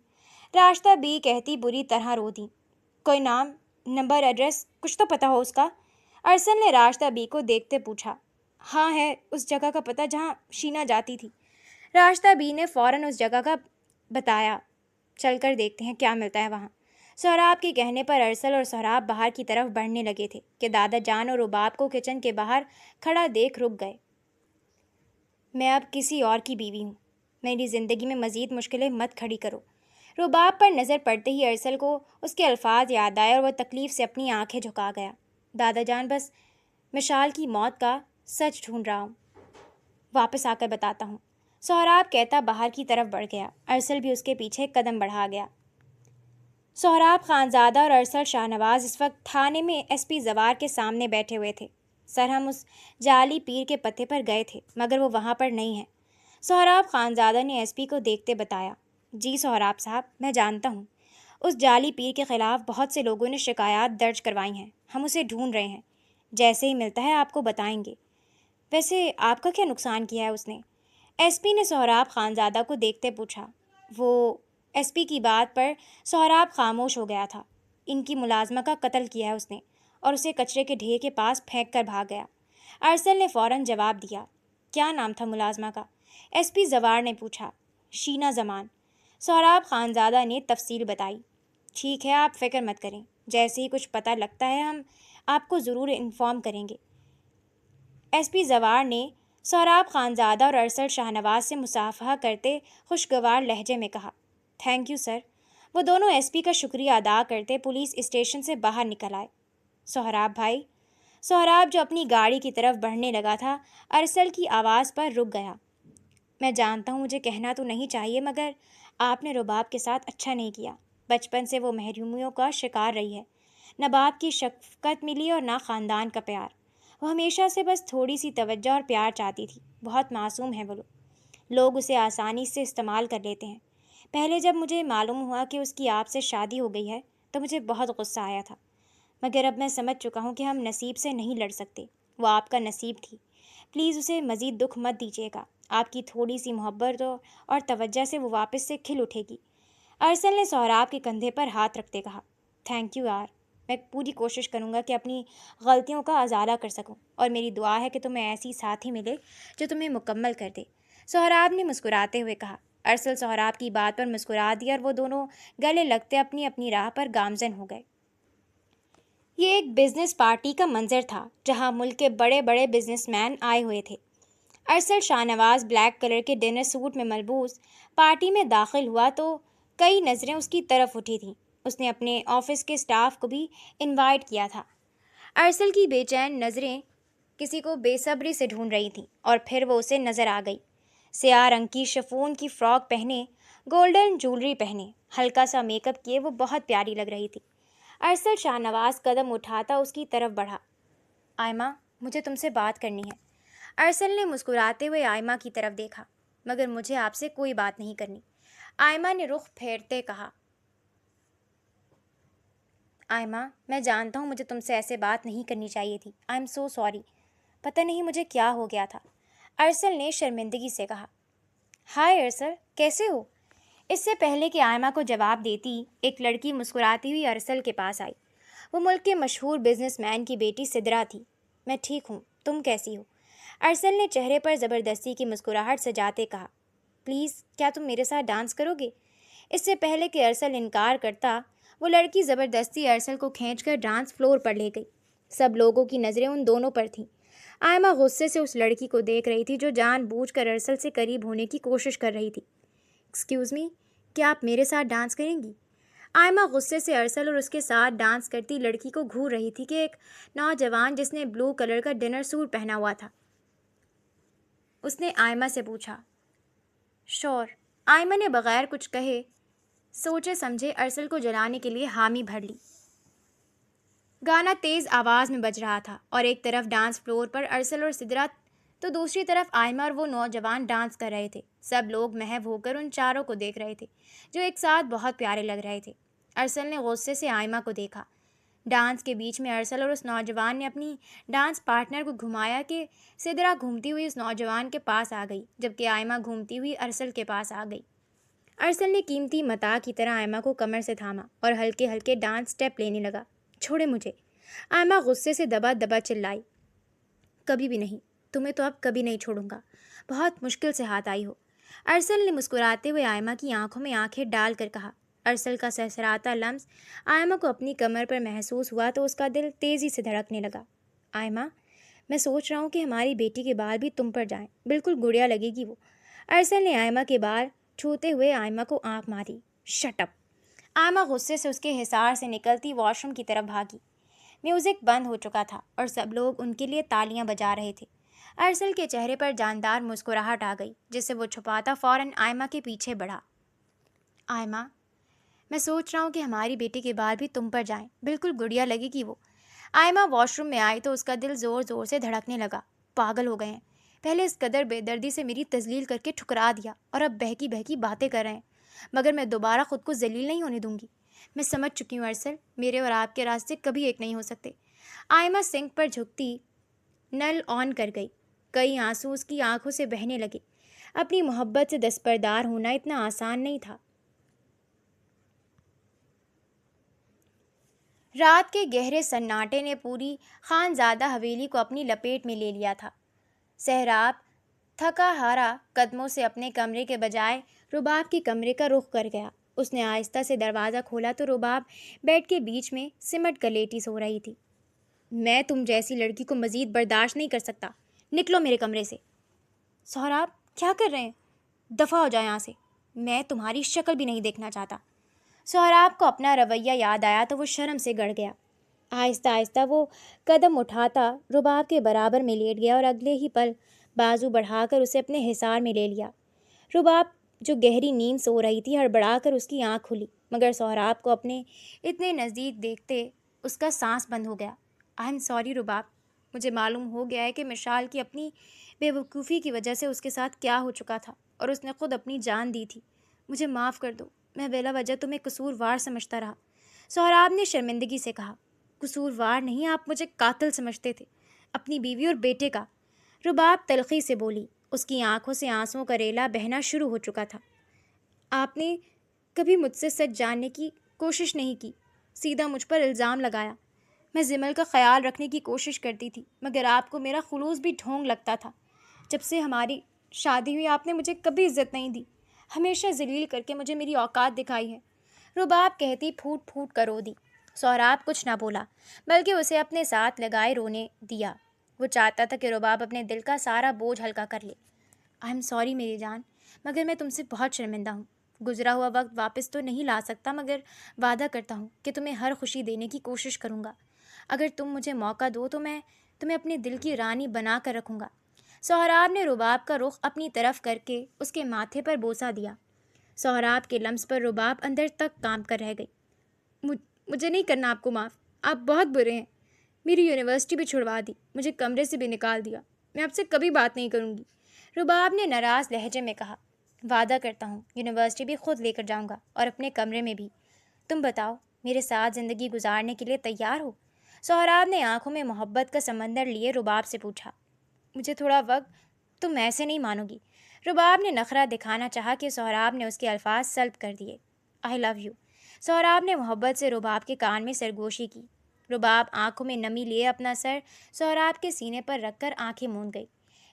راشدہ بی کہتی بری طرح رو دیں۔ کوئی نام، نمبر، ایڈریس کچھ تو پتہ ہو اس کا؟ ارسل نے راشدہ بی کو دیکھتے پوچھا۔ ہاں ہے، اس جگہ کا پتہ جہاں شینا جاتی تھی۔ راشدہ بی نے فوراً اس جگہ کا بتایا۔ چل کر دیکھتے ہیں کیا ملتا ہے وہاں۔ سہراب کے کہنے پر ارسل اور سہراب باہر کی طرف بڑھنے لگے تھے کہ دادا جان اور رباب کو کچن کے باہر کھڑا دیکھ رک گئے۔ میں اب کسی اور کی بیوی ہوں، میری زندگی میں مزید مشکلیں مت کھڑی کرو۔ رباب پر نظر پڑتے ہی ارسل کو اس کے الفاظ یاد آئے اور وہ تکلیف سے اپنی آنکھیں جھکا گیا۔ دادا جان، بس مشال کی موت کا سچ ڈھونڈ رہا ہوں، واپس آ کر بتاتا ہوں، سہراب کہتا باہر کی طرف بڑھ گیا۔ ارسل بھی اس کے پیچھے قدم بڑھا گیا۔ سہراب خانزادہ اور ارسل شاہ نواز اس وقت تھانے میں ایس پی زوار کے سامنے بیٹھے ہوئے تھے۔ سر، ہم اس جعلی پیر کے پتے پر گئے تھے مگر وہ وہاں پر نہیں ہے، سہراب خانزادہ نے ایس پی کو دیکھتے بتایا۔ جی سہراب صاحب، میں جانتا ہوں، اس جعلی پیر کے خلاف بہت سے لوگوں نے شکایات درج کروائی ہیں، ہم اسے ڈھونڈ رہے ہیں، جیسے ہی ملتا ہے آپ کو بتائیں گے۔ ویسے آپ کا کیا نقصان کیا ہے اس نے؟ ایس پی نے سہراب خانزادہ کو دیکھتے پوچھا۔ وہ ایس پی کی بات پر سہراب خاموش ہو گیا تھا۔ ان کی ملازمہ کا قتل کیا ہے اس نے اور اسے کچرے کے ڈھیر کے پاس پھینک کر بھاگ گیا۔ ارسل نے فوراً جواب دیا۔ کیا نام تھا ملازمہ کا؟ ایس پی زوار نے پوچھا۔ شینا زمان۔ سہراب خانزادہ نے تفصیل بتائی۔ ٹھیک ہے، آپ فکر مت کریں، جیسے ہی کچھ پتہ لگتا ہے ہم آپ کو ضرور انفارم کریں گے۔ ایس پی زوار نے سہراب خانزادہ اور ارسل شاہ نواز سے مصافحہ کرتے خوشگوار لہجے میں کہا۔ Thank you sir. وہ دونوں ایس پی کا شکریہ ادا کرتے پولیس اسٹیشن سے باہر نکل آئے۔ سہراب بھائی۔ سہراب جو اپنی گاڑی کی طرف بڑھنے لگا تھا، ارسل کی آواز پر رک گیا۔ میں جانتا ہوں مجھے کہنا تو نہیں چاہیے مگر آپ نے رباب کے ساتھ اچھا نہیں کیا۔ بچپن سے وہ محرومیوں کا شکار رہی ہے، نہ باپ کی شفقت ملی اور نہ خاندان کا پیار۔ وہ ہمیشہ سے بس تھوڑی سی توجہ اور پیار چاہتی تھی۔ بہت معصوم ہے وہ لوگ اسے آسانی سے استعمال کر لیتے ہیں۔ پہلے جب مجھے معلوم ہوا کہ اس کی آپ سے شادی ہو گئی ہے تو مجھے بہت غصہ آیا تھا، مگر اب میں سمجھ چکا ہوں کہ ہم نصیب سے نہیں لڑ سکتے، وہ آپ کا نصیب تھی۔ پلیز اسے مزید دکھ مت دیجیے گا، آپ کی تھوڑی سی محبت اور توجہ سے وہ واپس سے کھل اٹھے گی۔ ارسل نے سہراب کے کندھے پر ہاتھ رکھتے کہا۔ تھینک یو یار، میں پوری کوشش کروں گا کہ اپنی غلطیوں کا ازالہ کر سکوں، اور میری دعا ہے کہ تمہیں ایسی ساتھی ملے جو تمہیں مکمل کر دے، سہراب نے مسکراتے ہوئے کہا۔ ارسل سہراب کی بات پر مسکرا دیا اور وہ دونوں گلے لگتے اپنی اپنی راہ پر گامزن ہو گئے۔ یہ ایک بزنس پارٹی کا منظر تھا جہاں ملک کے بڑے بڑے بزنس مین آئے ہوئے تھے۔ ارسل شاہ نواز بلیک کلر کے ڈنر سوٹ میں ملبوس پارٹی میں داخل ہوا تو کئی نظریں اس کی طرف اٹھی تھیں۔ اس نے اپنے آفس کے سٹاف کو بھی انوائٹ کیا تھا۔ ارسل کی بے چین نظریں کسی کو بے صبری سے ڈھونڈ رہی تھیں اور پھر وہ اسے نظر آ گئی۔ سیاہ رنگ کی شفون کی فراک پہنے، گولڈن جولری پہنے، ہلکا سا میک اپ کیے وہ بہت پیاری لگ رہی تھی۔ ارسل شاہ نواز قدم اٹھاتا اس کی طرف بڑھا۔ آئمہ، مجھے تم سے بات کرنی ہے۔ ارسل نے مسکراتے ہوئے آئمہ کی طرف دیکھا۔ مگر مجھے آپ سے کوئی بات نہیں کرنی، آئمہ نے رخ پھیرتے کہا۔ آئمہ، میں جانتا ہوں مجھے تم سے ایسے بات نہیں کرنی چاہیے تھی، آئی ایم سو سوری، پتہ نہیں مجھے کیا ہو گیا تھا، ارسل نے شرمندگی سے کہا۔ ہائے ارسل، کیسے ہو؟ اس سے پہلے کہ آئمہ کو جواب دیتی، ایک لڑکی مسکراتی ہوئی ارسل کے پاس آئی۔ وہ ملک کے مشہور بزنس مین کی بیٹی سدرا تھی۔ میں ٹھیک ہوں، تم کیسی ہو؟ ارسل نے چہرے پر زبردستی کی مسکراہٹ سجاتے کہا۔ پلیز، کیا تم میرے ساتھ ڈانس کرو گے؟ اس سے پہلے کہ ارسل انکار کرتا، وہ لڑکی زبردستی ارسل کو کھینچ کر ڈانس فلور پر لے گئی۔ سب لوگوں کی نظریں ان دونوں پر تھیں۔ آئمہ غصے سے اس لڑکی کو دیکھ رہی تھی جو جان بوجھ کر ارسل سے قریب ہونے کی کوشش کر رہی تھی۔ ایکسکیوز می، کیا آپ میرے ساتھ ڈانس کریں گی؟ آئمہ غصے سے ارسل اور اس کے ساتھ ڈانس کرتی لڑکی کو گھور رہی تھی کہ ایک نوجوان جس نے بلو کلر کا ڈنر سوٹ پہنا ہوا تھا۔ اس نے آئمہ سے پوچھا۔ شور۔ آئمہ نے بغیر کچھ کہے سوچے سمجھے ارسل کو جلانے کے لیے حامی بھر لی۔ گانا تیز آواز میں بج رہا تھا اور ایک طرف ڈانس فلور پر ارسل اور سدرا تو دوسری طرف آئمہ اور وہ نوجوان ڈانس کر رہے تھے۔ سب لوگ محو ہو کر ان چاروں کو دیکھ رہے تھے جو ایک ساتھ بہت پیارے لگ رہے تھے۔ ارسل نے غصے سے آئمہ کو دیکھا۔ ڈانس کے بیچ میں ارسل اور اس نوجوان نے اپنی ڈانس پارٹنر کو گھمایا کہ سدرا گھومتی ہوئی اس نوجوان کے پاس آ گئی جبکہ آئمہ گھومتی ہوئی ارسل کے پاس آ گئی۔ ارسل نے قیمتی متاع کی طرح آئمہ کو کمر سے تھاما اور ہلکے ہلکے ڈانس اسٹیپ لینے لگا۔ چھوڑے مجھے، آئمہ غصے سے دبا دبا چلائی۔ کبھی بھی نہیں، تمہیں تو اب کبھی نہیں چھوڑوں گا، بہت مشکل سے ہاتھ آئی ہو۔ ارسل نے مسکراتے ہوئے آئمہ کی آنکھوں میں آنکھیں ڈال کر کہا۔ ارسل کا سرسراتا لمس آئمہ کو اپنی کمر پر محسوس ہوا تو اس کا دل تیزی سے دھڑکنے لگا۔ آئمہ، میں سوچ رہا ہوں کہ ہماری بیٹی کے بال بھی تم پر جائیں، بالکل گڑیا لگے گی وہ۔ ارسل نے آئمہ کے بال چھوتے ہوئے آئمہ کو آنکھ ماری۔ Shut up. آئمہ غصے سے اس کے حصار سے نکلتی واش روم کی طرف بھاگی۔ میوزک بند ہو چکا تھا اور سب لوگ ان کے لیے تالیاں بجا رہے تھے۔ ارسل کے چہرے پر جاندار مسکراہٹ آ گئی جسے وہ چھپاتا فوراً آئمہ کے پیچھے بڑھا۔ آئمہ، میں سوچ رہا ہوں کہ ہماری بیٹی کے بال بھی تم پر جائیں، بالکل گڑیا لگے گی وہ۔ آئمہ واش روم میں آئی تو اس کا دل زور زور سے دھڑکنے لگا۔ پاگل ہو گئے ہیں، پہلے اس قدر بے دردی سے میری تذلیل کر کے ٹھکرا دیا اور اب بہکی بہکی باتیں کر رہے ہیں، مگر میں دوبارہ خود کو ذلیل نہیں ہونے دوں گی۔ میں سمجھ چکی ہوں ارسل، میرے اور آپ کے راستے کبھی ایک نہیں ہو سکتے۔ آئمہ سنک پر جھکتی نل آن کر گئی۔ کئی آنسو اس کی آنکھوں سے بہنے لگے۔ اپنی محبت سے دستبردار ہونا اتنا آسان نہیں تھا۔ رات کے گہرے سناٹے نے پوری خانزادہ حویلی کو اپنی لپیٹ میں لے لیا تھا۔ سہراب تھکا ہارا قدموں سے اپنے کمرے کے بجائے رباب کے کمرے کا رخ کر گیا۔ اس نے آہستہ سے دروازہ کھولا تو رباب بیڈ کے بیچ میں سمٹ کر لیٹی سو رہی تھی۔ میں تم جیسی لڑکی کو مزید برداشت نہیں کر سکتا، نکلو میرے کمرے سے۔ سہراب، کیا کر رہے ہیں؟ دفع ہو جائے یہاں سے، میں تمہاری شکل بھی نہیں دیکھنا چاہتا۔ سہراب کو اپنا رویہ یاد آیا تو وہ شرم سے گڑ گیا۔ آہستہ آہستہ وہ قدم اٹھاتا رباب کے برابر میں لیٹ گیا اور اگلے ہی پل بازو بڑھا کر اسے اپنے حصار میں لے لیا۔ رباب جو گہری نیند سو رہی تھی ہڑبڑا کر اس کی آنکھ کھلی، مگر سہراب کو اپنے اتنے نزدیک دیکھتے اس کا سانس بند ہو گیا۔ آئی ایم سوری رباب، مجھے معلوم ہو گیا ہے کہ مشال کی اپنی بے وقوفی کی وجہ سے اس کے ساتھ کیا ہو چکا تھا اور اس نے خود اپنی جان دی تھی۔ مجھے معاف کر دو، میں بلا وجہ تمہیں قصوروار سمجھتا رہا۔ سہراب نے شرمندگی سے کہا۔ قصوروار نہیں، آپ مجھے قاتل سمجھتے تھے، اپنی بیوی اور بیٹے کا۔ رباب تلخی سے بولی۔ اس کی آنکھوں سے آنسوؤں کا ریلا بہنا شروع ہو چکا تھا۔ آپ نے کبھی مجھ سے سچ جاننے کی کوشش نہیں کی، سیدھا مجھ پر الزام لگایا۔ میں زمل کا خیال رکھنے کی کوشش کرتی تھی، مگر آپ کو میرا خلوص بھی ڈھونگ لگتا تھا۔ جب سے ہماری شادی ہوئی آپ نے مجھے کبھی عزت نہیں دی، ہمیشہ ذلیل کر کے مجھے میری اوقات دکھائی ہے۔ رباب کہتی پھوٹ پھوٹ کر رو دی۔ سہراب کچھ نہ بولا بلکہ اسے اپنے ساتھ لگائے رونے دیا۔ وہ چاہتا تھا کہ رباب اپنے دل کا سارا بوجھ ہلکا کر لے۔ آئی ایم سوری میری جان، مگر میں تم سے بہت شرمندہ ہوں۔ گزرا ہوا وقت واپس تو نہیں لا سکتا، مگر وعدہ کرتا ہوں کہ تمہیں ہر خوشی دینے کی کوشش کروں گا۔ اگر تم مجھے موقع دو تو میں تمہیں اپنے دل کی رانی بنا کر رکھوں گا۔ سہراب نے رباب کا رخ اپنی طرف کر کے اس کے ماتھے پر بوسہ دیا۔ سہراب کے لمس پر رباب اندر تک کام کر رہ گئی۔ مجھے نہیں کرنا آپ کو معاف، آپ بہت برے ہیں۔ میری یونیورسٹی بھی چھڑوا دی، مجھے کمرے سے بھی نکال دیا، میں آپ سے کبھی بات نہیں کروں گی۔ رباب نے ناراض لہجے میں کہا۔ وعدہ کرتا ہوں یونیورسٹی بھی خود لے کر جاؤں گا اور اپنے کمرے میں بھی۔ تم بتاؤ، میرے ساتھ زندگی گزارنے کے لیے تیار ہو؟ سہراب نے آنکھوں میں محبت کا سمندر لیے رباب سے پوچھا۔ مجھے تھوڑا وقت، تم ایسے نہیں مانو گی۔ رباب نے نخرہ دکھانا چاہا کہ سہراب نے اس کے الفاظ سلب کر دیے۔ آئی لو یو۔ سہراب نے محبت سے رباب کے کان میں سرگوشی کی۔ رباب آنکھوں میں نمی لیے اپنا سر سہراب کے سینے پر رکھ کر آنکھیں موند گئی۔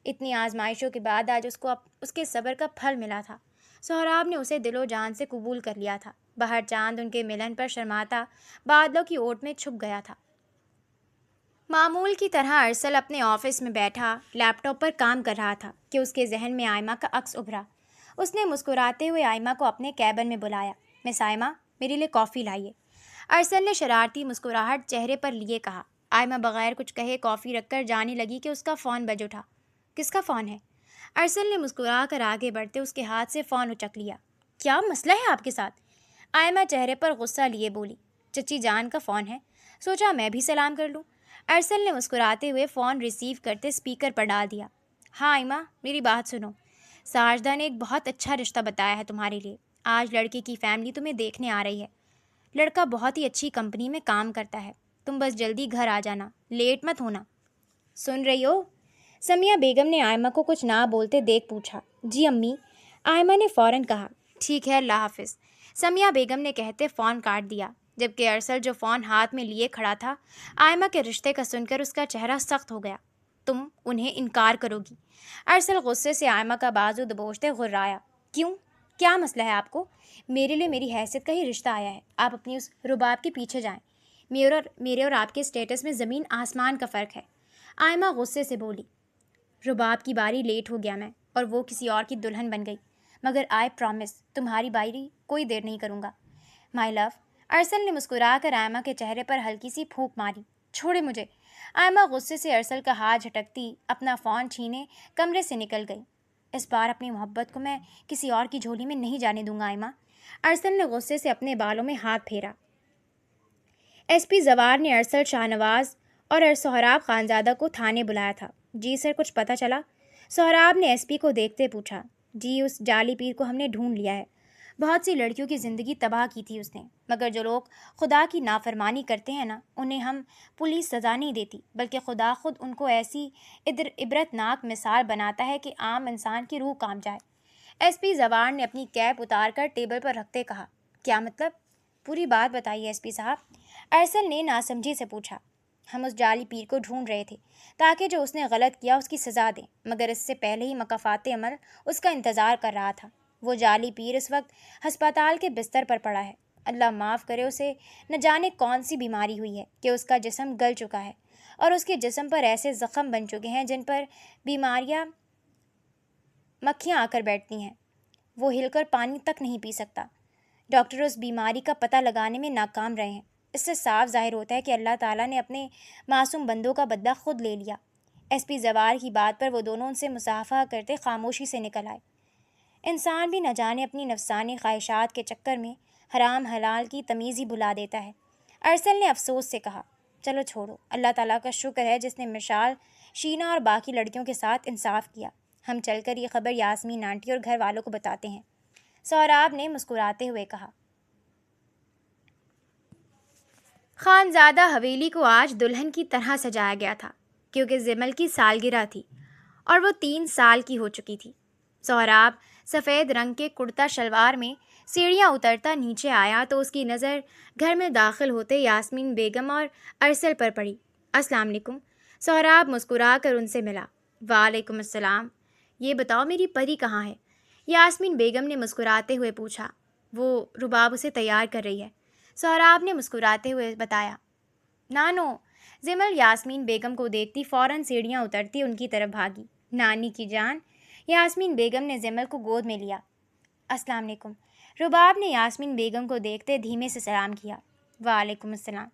اتنی آزمائشوں کے بعد آج اس کو اس کے صبر کا پھل ملا تھا۔ سہراب نے اسے دل و جان سے قبول کر لیا تھا۔ باہر چاند ان کے ملن پر شرماتا بادلوں کی اوٹ میں چھپ گیا تھا۔ معمول کی طرح ارسل اپنے آفس میں بیٹھا لیپ ٹاپ پر کام کر رہا تھا کہ اس کے ذہن میں آئمہ کا عکس ابھرا۔ اس نے مسکراتے ہوئے آئمہ کو اپنے کیبن میں بلایا۔ مس آئمہ، میرے لیے کافی لائیے۔ ارسل نے شرارتی مسکراہٹ چہرے پر لیے کہا۔ آئمہ بغیر کچھ کہے کافی رکھ کر جانے لگی کہ اس کا فون بج اٹھا۔ کس کا فون ہے؟ ارسل نے مسکرا کر آگے بڑھتے اس کے ہاتھ سے فون اچک لیا۔ کیا مسئلہ ہے آپ کے ساتھ؟ آئمہ چہرے پر غصہ لیے بولی۔ چچی جان کا فون ہے، سوچا میں بھی سلام کر لوں۔ ارسل نے مسکراتے ہوئے فون ریسیو کرتے اسپیکر پر ڈال دیا۔ ہاں آئمہ، میری بات سنو، ساجدہ نے ایک بہت اچھا رشتہ بتایا ہے تمہارے لیے۔ آج لڑکے کی فیملی تمہیں دیکھنے آ رہی ہے۔ لڑکا بہت ہی اچھی کمپنی میں کام کرتا ہے۔ تم بس جلدی گھر آ جانا، لیٹ مت ہونا۔ سن رہی ہو؟ سمیہ بیگم نے آئمہ کو کچھ نہ بولتے دیکھ پوچھا۔ جی امی، آئمہ نے فوراً کہا۔ ٹھیک ہے، اللہ حافظ، سمیہ بیگم نے کہتے فون کاٹ دیا، جبکہ ارسل جو فون ہاتھ میں لیے کھڑا تھا، آئمہ کے رشتے کا سن کر اس کا چہرہ سخت ہو گیا۔ تم انہیں انکار کرو گی؟ ارسل غصے سے آئمہ کا بازو دبوچتے غرایا۔ کیوں؟ کیا مسئلہ ہے آپ کو؟ میرے لیے میری حیثیت کا ہی رشتہ آیا ہے، آپ اپنی اس رباب کے پیچھے جائیں۔ میرے اور آپ کے اسٹیٹس میں زمین آسمان کا فرق ہے۔ آئمہ غصے سے بولی۔ رباب کی باری لیٹ ہو گیا میں، اور وہ کسی اور کی دلہن بن گئی، مگر آئی پرامس تمہاری باری کوئی دیر نہیں کروں گا، مائی لو۔ ارسل نے مسکرا کر آئمہ کے چہرے پر ہلکی سی پھونک ماری۔ چھوڑے مجھے۔ آئمہ غصے سے ارسل کا ہاتھ جھٹکتی اپنا فون چھینے کمرے سے نکل گئی۔ اس بار اپنی محبت کو میں کسی اور کی جھولی میں نہیں جانے دوں گا آئمہ۔ ارسل نے غصے سے اپنے بالوں میں ہاتھ پھیرا۔ ایس پی زوار نے ارسل شاہنواز اور سہراب خانزادہ کو تھانے بلایا تھا۔ جی سر، کچھ پتہ چلا؟ سہراب نے ایس پی کو دیکھتے پوچھا۔ جی، اس جعلی پیر کو ہم نے ڈھونڈ لیا ہے۔ بہت سی لڑکیوں کی زندگی تباہ کی تھی اس نے، مگر جو لوگ خدا کی نافرمانی کرتے ہیں نا، انہیں ہم پولیس سزا نہیں دیتی، بلکہ خدا خود ان کو ایسی عبرتناک مثال بناتا ہے کہ عام انسان کی روح کانپ جائے۔ ایس پی زوار نے اپنی کیپ اتار کر ٹیبل پر رکھتے کہا۔ کیا مطلب؟ پوری بات بتائیے ایس پی صاحب۔ ارسل نے ناسمجھی سے پوچھا۔ ہم اس جعلی پیر کو ڈھونڈ رہے تھے تاکہ جو اس نے غلط کیا اس کی سزا دیں، مگر اس سے پہلے ہی مکافات عمل اس کا انتظار کر رہا تھا۔ وہ جعلی پیر اس وقت ہسپتال کے بستر پر پڑا ہے۔ اللہ معاف کرے، اسے نہ جانے کون سی بیماری ہوئی ہے کہ اس کا جسم گل چکا ہے، اور اس کے جسم پر ایسے زخم بن چکے ہیں جن پر بیماریاں مکھیاں آ کر بیٹھتی ہیں۔ وہ ہل کر پانی تک نہیں پی سکتا۔ ڈاکٹر اس بیماری کا پتہ لگانے میں ناکام رہے ہیں۔ اس سے صاف ظاہر ہوتا ہے کہ اللہ تعالیٰ نے اپنے معصوم بندوں کا بدلہ خود لے لیا۔ ایس پی زوار کی بات پر وہ دونوں ان سے مصافحہ کرتے خاموشی سے نکل آئے۔ انسان بھی نہ جانے اپنی نفسانی خواہشات کے چکر میں حرام حلال کی تمیز ہی بھلا دیتا ہے۔ ارسل نے افسوس سے کہا۔ چلو چھوڑو، اللہ تعالیٰ کا شکر ہے جس نے مشال، شینا اور باقی لڑکیوں کے ساتھ انصاف کیا۔ ہم چل کر یہ خبر یاسمین آنٹی اور گھر والوں کو بتاتے ہیں، سہراب نے مسکراتے ہوئے کہا۔ خانزادہ حویلی کو آج دلہن کی طرح سجایا گیا تھا، کیونکہ زمل کی سالگرہ تھی اور وہ 3 سال کی ہو چکی تھی۔ سہراب سفید رنگ کے کرتا شلوار میں سیڑھیاں اترتا نیچے آیا تو اس کی نظر گھر میں داخل ہوتے یاسمین بیگم اور ارسل پر پڑی۔ السلام علیکم۔ سہراب مسکرا کر ان سے ملا۔ وعلیکم السلام۔ یہ بتاؤ میری پری کہاں ہے؟ یاسمین بیگم نے مسکراتے ہوئے پوچھا۔ وہ رباب اسے تیار کر رہی ہے، سہراب نے مسکراتے ہوئے بتایا۔ نانو۔ زمل یاسمین بیگم کو دیکھتی فوراً سیڑھیاں اترتی ان کی طرف بھاگی۔ نانی کی جان۔ یاسمین بیگم نے زمل کو گود میں لیا۔ السلام علیکم۔ رباب نے یاسمین بیگم کو دیکھتے دھیمے سے سلام کیا۔ وعلیکم السلام۔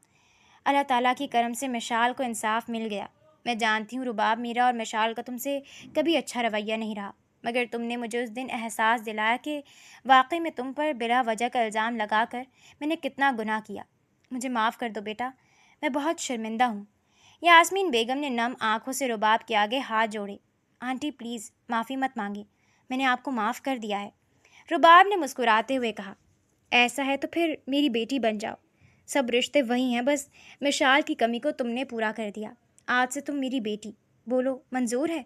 اللہ تعالیٰ کی کرم سے مشال کو انصاف مل گیا۔ میں جانتی ہوں رباب، میرا اور مشال کا تم سے کبھی اچھا رویہ نہیں رہا، مگر تم نے مجھے اس دن احساس دلایا کہ واقعی میں تم پر بلا وجہ کا الزام لگا کر میں نے کتنا گناہ کیا۔ مجھے معاف کر دو بیٹا، میں بہت شرمندہ ہوں۔ یاسمین بیگم نے نم آنکھوں سے رباب کے آگے ہاتھ جوڑے۔ آنٹی پلیز معافی مت مانگیں، میں نے آپ کو معاف کر دیا ہے۔ رباب نے مسکراتے ہوئے کہا۔ ایسا ہے تو پھر میری بیٹی بن جاؤ، سب رشتے وہی ہیں، بس مشال کی کمی کو تم نے پورا کر دیا۔ آج سے تم میری بیٹی، بولو منظور ہے؟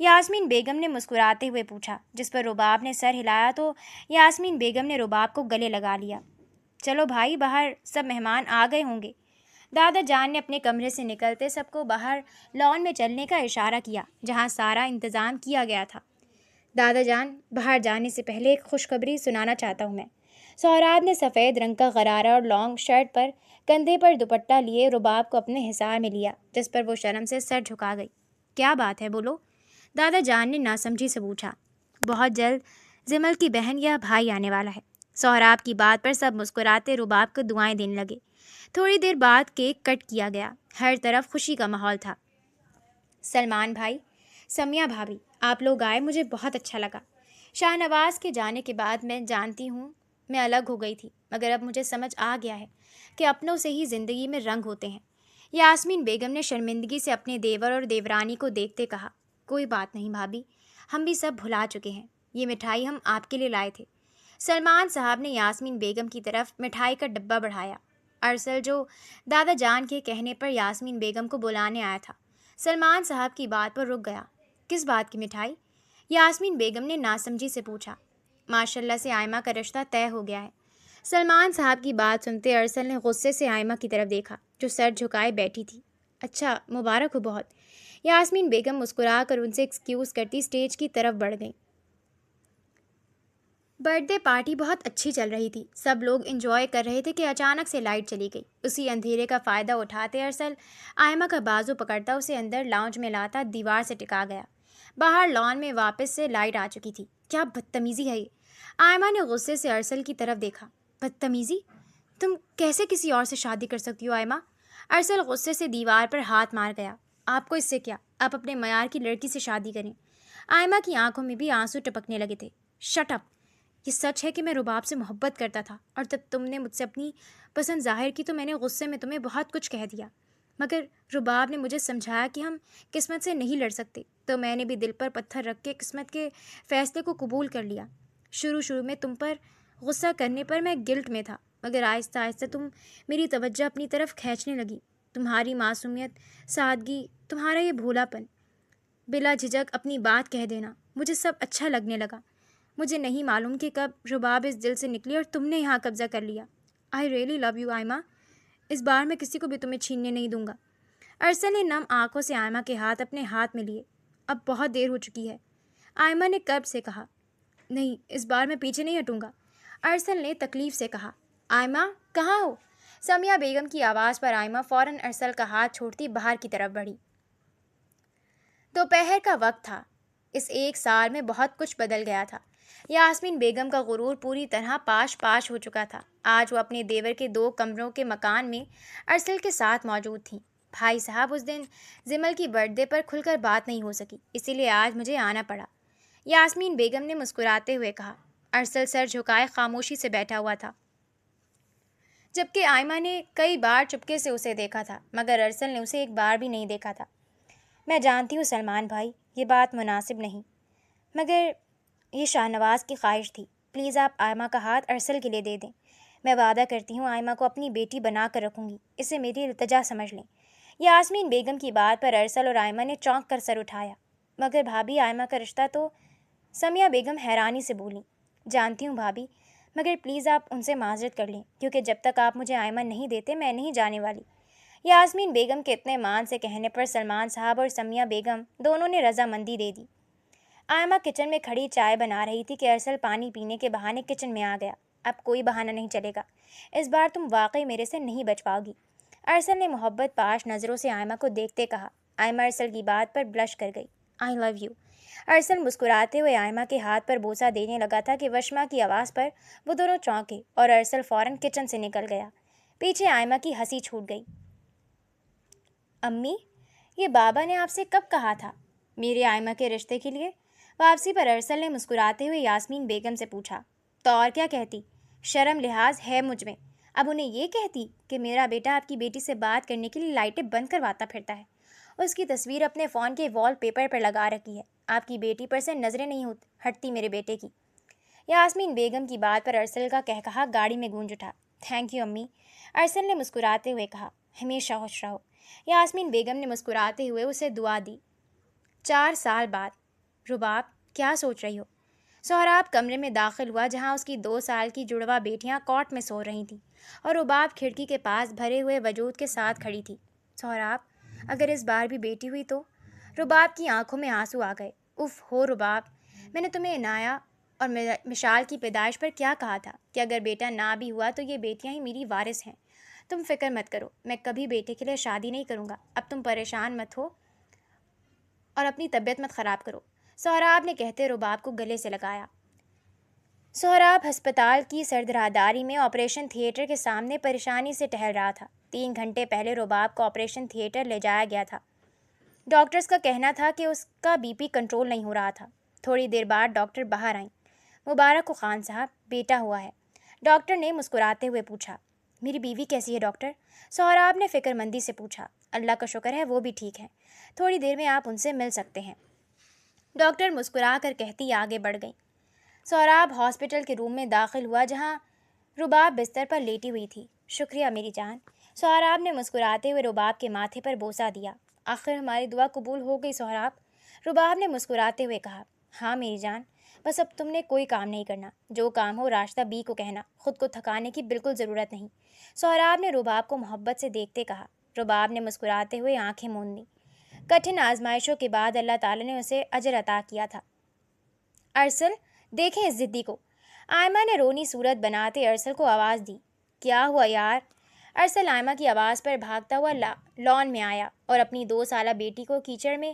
یاسمین بیگم نے مسکراتے ہوئے پوچھا، جس پر رباب نے سر ہلایا تو یاسمین بیگم نے رباب کو گلے لگا لیا۔ چلو بھائی، باہر سب مہمان آ گئے ہوں گے۔ دادا جان نے اپنے کمرے سے نکلتے سب کو باہر لان میں چلنے کا اشارہ کیا، جہاں سارا انتظام کیا گیا تھا۔ دادا جان، باہر جانے سے پہلے ایک خوشخبری سنانا چاہتا ہوں میں۔ سہراب نے سفید رنگ کا غرارہ اور لانگ شرٹ پر کندھے پر دوپٹہ لیے رباب کو اپنے حصار میں لیا، جس پر وہ شرم سے سر جھکا گئی۔ کیا بات ہے، بولو؟ دادا جان نے ناسمجھی سے پوچھا۔ بہت جلد زمل کی بہن یا بھائی آنے والا ہے۔ سہراب کی بات پر سب مسکراتے رباب کو دعائیں دینے لگے۔ تھوڑی دیر بعد کیک کٹ کیا گیا، ہر طرف خوشی کا ماحول تھا۔ سلمان بھائی، سمیہ بھابھی، آپ لوگ آئے مجھے بہت اچھا لگا۔ شاہنواز کے جانے کے بعد میں جانتی ہوں میں الگ ہو گئی تھی، مگر اب مجھے سمجھ آ گیا ہے کہ اپنوں سے ہی زندگی میں رنگ ہوتے ہیں۔ یاسمین بیگم نے شرمندگی سے اپنے دیور اور دیورانی کو دیکھتے کہا، کوئی بات نہیں بھابھی، ہم بھی سب بھلا چکے ہیں، یہ مٹھائی ہم آپ کے لیے لائے تھے۔ سلمان صاحب نے یاسمین بیگم کی طرف مٹھائی کا ڈبہ بڑھایا۔ ارسل جو دادا جان کے کہنے پر یاسمین بیگم کو بلانے آیا تھا، سلمان صاحب کی بات پر رک گیا۔ کس بات کی مٹھائی؟ یاسمین بیگم نے ناسمجھی سے پوچھا۔ ماشاءاللہ سے آئمہ کا رشتہ طے ہو گیا ہے۔ سلمان صاحب کی بات سنتے ارسل نے غصے سے آئمہ کی طرف دیکھا جو سر جھکائے بیٹھی تھی۔ اچھا، مبارک ہو بہت۔ یاسمین بیگم مسکرا کر ان سے ایکسکیوز کرتی اسٹیج کی طرف بڑھ گئیں۔ برتھ ڈے پارٹی بہت اچھی چل رہی تھی، سب لوگ انجوائے کر رہے تھے کہ اچانک سے لائٹ چلی گئی۔ اسی اندھیرے کا فائدہ اٹھاتے ارسل آئمہ کا بازو پکڑتا اسے اندر لاؤنج میں لاتا دیوار سے ٹکا گیا۔ باہر لان میں واپس سے لائٹ آ چکی تھی۔ کیا بدتمیزی ہے یہ! آئمہ نے غصے سے ارسل کی طرف دیکھا۔ بدتمیزی؟ تم کیسے کسی اور سے شادی کر سکتی ہو آئمہ؟ ارسل غصے سے دیوار پر ہاتھ مار گیا۔ آپ کو اس سے کیا؟ آپ اپنے معیار کی لڑکی سے شادی کریں۔ آئمہ کی آنکھوں میں بھی آنسو ٹپکنے لگے تھے۔ Shut up! یہ سچ ہے کہ میں رباب سے محبت کرتا تھا، اور جب تم نے مجھ سے اپنی پسند ظاہر کی تو میں نے غصے میں تمہیں بہت کچھ کہہ دیا، مگر رباب نے مجھے سمجھایا کہ ہم قسمت سے نہیں لڑ سکتے، تو میں نے بھی دل پر پتھر رکھ کے قسمت کے فیصلے کو قبول کر لیا۔ شروع میں تم پر غصہ کرنے پر میں گلٹ میں تھا، مگر آہستہ آہستہ تم میری توجہ اپنی طرف کھینچنے لگی۔ تمہاری معصومیت، سادگی، تمہارا یہ بھولا پن، بلا جھجک اپنی بات کہہ دینا، مجھے سب اچھا لگنے لگا۔ مجھے نہیں معلوم کہ کب رباب اس دل سے نکلی اور تم نے یہاں قبضہ کر لیا۔ آئی ریئلی لو یو آئمہ، اس بار میں کسی کو بھی تمہیں چھیننے نہیں دوں گا۔ ارسل نے نم آنکھوں سے آئمہ کے ہاتھ اپنے ہاتھ میں لیے۔ اب بہت دیر ہو چکی ہے، آئمہ نے قرب سے کہا۔ نہیں، اس بار میں پیچھے نہیں ہٹوں گا، ارسل نے تکلیف سے کہا۔ آئمہ کہاں ہو؟ سمیہ بیگم کی آواز پر آئمہ فوراً ارسل کا ہاتھ چھوڑتی باہر کی طرف بڑھی۔ دوپہر کا وقت تھا۔ اس ایک سال میں بہت کچھ بدل گیا تھا۔ یاسمین بیگم کا غرور پوری طرح پاش ہو چکا تھا۔ آج وہ اپنے دیور کے 2 کمروں کے مکان میں ارسل کے ساتھ موجود تھیں۔ بھائی صاحب، اس دن زمل کی برتھ ڈے پر کھل کر بات نہیں ہو سکی، اسی لیے آج مجھے آنا پڑا، یاسمین بیگم نے مسکراتے ہوئے کہا۔ ارسل سر جھکائے خاموشی سے بیٹھا ہوا تھا، جبکہ آئمہ نے کئی بار چپکے سے اسے دیکھا تھا، مگر ارسل نے اسے ایک بار بھی نہیں دیکھا تھا۔ میں جانتی ہوں سلمان بھائی، یہ بات مناسب نہیں، مگر یہ شاہنواز کی خواہش تھی۔ پلیز آپ آئمہ کا ہاتھ ارسل کے لیے دے دیں۔ میں وعدہ کرتی ہوں آئمہ کو اپنی بیٹی بنا کر رکھوں گی، اسے میری التجا سمجھ لیں۔ یاسمین بیگم کی بات پر ارسل اور آئمہ نے چونک کر سر اٹھایا۔ مگر بھابھی، آئمہ کا رشتہ تو… سمیہ بیگم حیرانی سے بولیں۔ جانتی ہوں بھابھی، مگر پلیز آپ ان سے معذرت کر لیں، کیونکہ جب تک آپ مجھے آئمہ نہیں دیتے میں نہیں جانے والی۔ یاسمین بیگم کے اتنے مان سے کہنے پر سلمان صاحب اور سمیہ بیگم دونوں نے رضامندی دے دی۔ آئمہ کچن میں کھڑی چائے بنا رہی تھی کہ ارسل پانی پینے کے بہانے کچن میں آ گیا۔ اب کوئی بہانہ نہیں چلے گا، اس بار تم واقعی میرے سے نہیں بچ پاؤ گی، ارسل نے محبت پاش نظروں سے آئمہ کو دیکھتے کہا۔ آئمہ ارسل کی بات پر بلش کر گئی۔ آئی لو یو۔ ارسل مسکراتے ہوئے آئمہ کے ہاتھ پر بوسہ دینے لگا تھا کہ وشما کی آواز پر وہ دونوں چونکے اور ارسل فوراً کچن سے نکل گیا۔ پیچھے آئمہ کی ہنسی چھوٹ گئی۔ امی، یہ بابا نے آپ سے کب کہا تھا میرے آئمہ کے رشتے کے لیے؟ واپسی پر ارسل نے مسکراتے ہوئے یاسمین بیگم سے پوچھا۔ تو اور کیا کہتی؟ شرم لحاظ ہے مجھ میں، اب انہیں یہ کہتی کہ میرا بیٹا آپ کی بیٹی سے بات کرنے کے لیے لائٹیں بند کرواتا پھرتا ہے، اس کی تصویر اپنے فون کے وال پیپر پر لگا رکھی ہے، آپ کی بیٹی پر سے نظریں نہیں ہٹتی میرے بیٹے کی۔ یاسمین بیگم کی بات پر ارسل کا کہا گاڑی میں گونج اٹھا۔ تھینک یو امی، ارسل نے مسکراتے ہوئے کہا۔ ہمیشہ خوش رہو، یاسمین بیگم نے مسکراتے ہوئے اسے دعا دی۔ 4 سال بعد۔ رباب، کیا سوچ رہی ہو؟ سہراب کمرے میں داخل ہوا جہاں اس کی 2 سال کی جڑواں بیٹیاں کاٹ میں سو رہی تھیں اور رباب کھڑکی کے پاس بھرے ہوئے وجود کے ساتھ کھڑی تھی۔ سہراب، اگر اس بار بھی بیٹی ہوئی تو… رباب کی آنکھوں میں آنسو آ گئے۔ اف ہو رباب، میں نے تمہیں عنایا اور مشال کی پیدائش پر کیا کہا تھا کہ اگر بیٹا نہ بھی ہوا تو یہ بیٹیاں ہی میری وارث ہیں۔ تم فکر مت کرو، میں کبھی بیٹے کے لیے شادی نہیں کروں گا، اب تم پریشان مت ہو اور اپنی طبیعت مت خراب کرو، سہراب نے کہتے رباب کو گلے سے لگایا۔ سہراب ہسپتال کی سرد راہداری میں آپریشن تھیٹر کے سامنے پریشانی سے ٹہل رہا تھا۔ 3 گھنٹے پہلے رباب کو آپریشن تھیٹر لے جایا گیا تھا۔ ڈاکٹرز کا کہنا تھا کہ اس کا بی پی کنٹرول نہیں ہو رہا تھا۔ تھوڑی دیر بعد ڈاکٹر باہر آئیں۔ مبارک ہو خان صاحب، بیٹا ہوا ہے۔ ڈاکٹر نے مسکراتے ہوئے پوچھا۔ میری بیوی کیسی ہے ڈاکٹر؟ سہراب نے فکر مندی سے پوچھا۔ اللہ کا شکر ہے وہ بھی ٹھیک ہیں، تھوڑی دیر میں آپ ان سے مل سکتے ہیں، ڈاکٹر مسکرا کر کہتی آگے بڑھ گئیں۔ سہراب ہاسپٹل کے روم میں داخل ہوا جہاں رباب بستر پر لیٹی ہوئی تھی۔ شکریہ میری جان، سہراب نے مسکراتے ہوئے رباب کے ماتھے پر بوسہ دیا۔ آخر ہماری دعا قبول ہو گئی سہراب، رباب نے مسکراتے ہوئے کہا۔ ہاں میری جان، بس اب تم نے کوئی کام نہیں کرنا، جو کام ہو راشدہ بی کو کہنا، خود کو تھکانے کی بالکل ضرورت نہیں، سہراب نے رباب کو محبت سے دیکھتے کہا۔ رباب نے مسکراتے ہوئے آنکھیں موند لیں۔ کٹھن آزمائشوں کے بعد اللہ تعالیٰ نے اسے اجر عطا کیا تھا۔ ارسل، دیکھیں اس ضدی کو، آئمہ نے رونی صورت بناتے ارسل کو آواز دی۔ کیا ہوا یار؟ ارسل آئمہ کی آواز پر بھاگتا ہوا لان میں آیا اور اپنی 2 سالہ بیٹی کو کیچڑ میں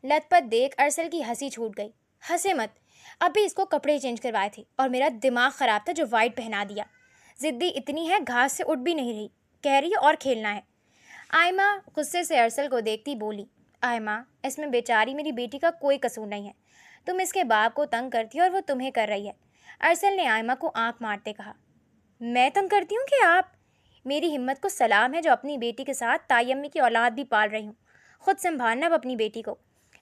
لت پت دیکھ ارسل کی ہنسی چھوٹ گئی۔ ہنسے مت، ابھی اس کو کپڑے چینج کروائے تھے اور میرا دماغ خراب تھا جو وائٹ پہنا دیا۔ ضدی اتنی ہے گھاس سے اٹھ بھی نہیں رہی، کہہ رہی ہے اور کھیلنا ہے۔ آئمہ غصے سے ارسل کو دیکھتی بولی۔ آئمہ، اس میں بیچاری میری بیٹی کا کوئی قصور نہیں ہے، تم اس کے باپ کو تنگ کرتی ہو اور وہ تمہیں کر رہی ہے۔ ارسل نے آئمہ کو آنکھ مارتے کہا۔ میں تنگ کرتی ہوں کہ آپ؟ میری ہمت کو سلام ہے جو اپنی بیٹی کے ساتھ تائی امی کی اولاد بھی پال رہی ہوں، خود سنبھالنا اب اپنی بیٹی کو۔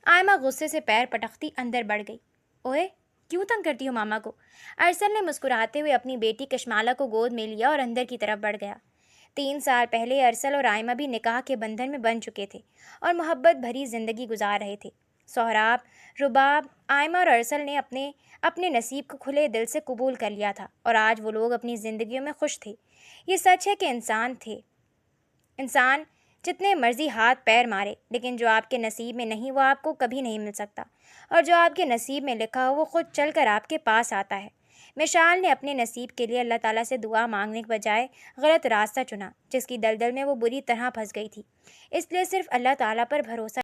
آئمہ غصے سے پیر پٹکتی اندر بڑھ گئی۔ اوئے، کیوں تنگ کرتی ہو ماما کو؟ ارسل نے مسکراتے ہوئے اپنی بیٹی کشمالہ کو گود میں لیا اور اندر کی طرف بڑھ گیا۔ 3 سال پہلے ارسل اور آئمہ بھی نکاح کے بندھن میں بندھ چکے تھے اور محبت بھری زندگی گزار رہے تھے۔ سہراب، رباب، آئمہ اور ارسل نے اپنے نصیب کو کھلے دل سے قبول کر لیا تھا اور آج وہ لوگ اپنی زندگیوں میں خوش تھے۔ یہ سچ ہے کہ انسان جتنے مرضی ہاتھ پیر مارے، لیکن جو آپ کے نصیب میں نہیں وہ آپ کو کبھی نہیں مل سکتا، اور جو آپ کے نصیب میں لکھا ہو وہ خود چل کر آپ کے پاس آتا ہے۔ مشال نے اپنے نصیب کے لیے اللہ تعالیٰ سے دعا مانگنے کے بجائے غلط راستہ چنا، جس کی دلدل میں وہ بری طرح پھنس گئی تھی، اس لیے صرف اللہ تعالیٰ پر بھروسہ